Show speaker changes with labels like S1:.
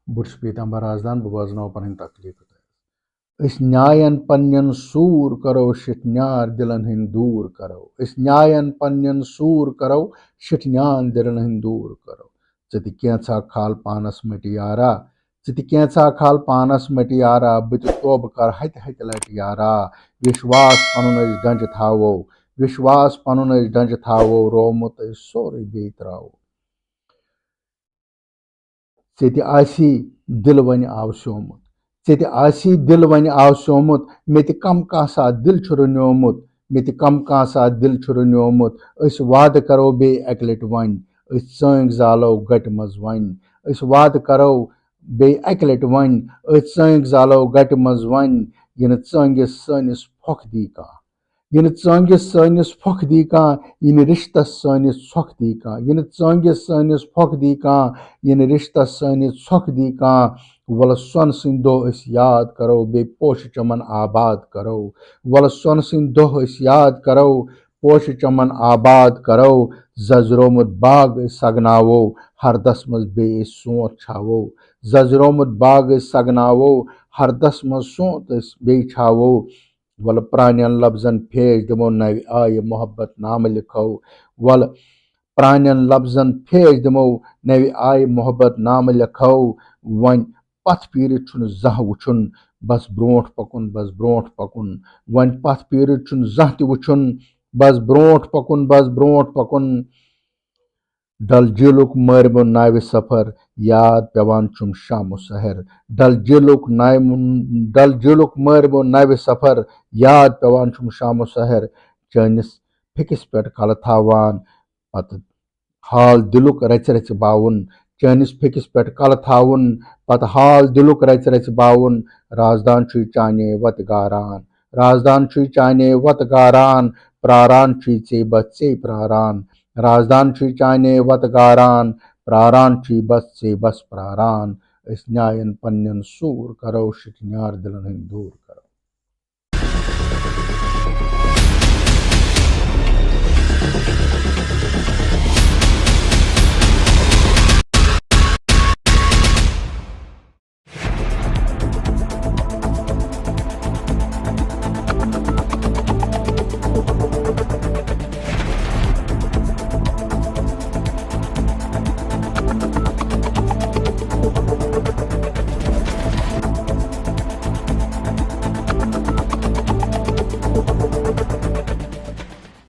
S1: बह पीतंबर राजदान बह बोजनो पन तकलीफ अस न्यायन पन्न सूर करो शिटन्यार दिलन हिंद दूर करो अस न्यायन पन्न सूर करो शिटन्यान दिलन हिंद दूर करो चति कैसा खाल पानस मट यारा चति कैसा खाल पानस मट यारा बत तोब कर हत हत लट यारा विश्वास पनुन डंज थावो विश्वास पनुन डंज थावो रोमुत सोरे बे त्रावो चेति आसी दिल वन आव स्योमुत चेति आसी दिल वन आव स्योमुत मे कम कासा दिल रुन्योमुत मे कम कासा दिल रुन्योमुत अस वाद करो बे अक लट वन अस चंग जालो गट मज वन अस वाद करो बे अक लट वन अस चंग जालो गट मज वन यन चंगिस सनिस फोख दी का yin चंगिस सनिस फोख दी का yin रिश्तस सनिस फोख दी का yin चंगिस सनिस फोख दी का yin रिश्तस सनिस फोख दी का वल सन सिंदो अस याद करो बे पोश चमन आबाद करो वल सन सिंदो अस याद करो पोश चमन आबाद करो जजरोमुत बाग सगनावो हरदस मज बे सोच छावो जजरोमुत बाग सगनावो हरदस मज सोच बे छावो वल प्रानियन लफ्जन फेज दमो नव आय मोहब्बत नाम लिखो वल प्रानियन लफ्जन फेज दमो नव आय मोहब्बत नाम लिखो वन पथ पीर जह वुन बस ब्रोट पकुन वन पथ पीर जह तुन बस ब्रोट पकुन डल झीलुक मरबो नाव सफर याद पेवान चुम शामो सहर डल झीलुक मरबो नाव सफर याद पेवान चुम शामो सहर चनिस फिकिस पे कल थावान पत हाल दिलुक रच रच बावुन चनिस फिकिस पे कल थावुन पत हाल दिलुक रच रच बावुन राजदान छु चाने वत गारान राजदान छु चाने वत गारान प्रारान छु चे बच्चे प्रारान राजदान छु चाने वत गारान प्रारान छु बस प्रारान अस न्यायन पन्न सूर करो शिटन्यार दिलन दूर करो।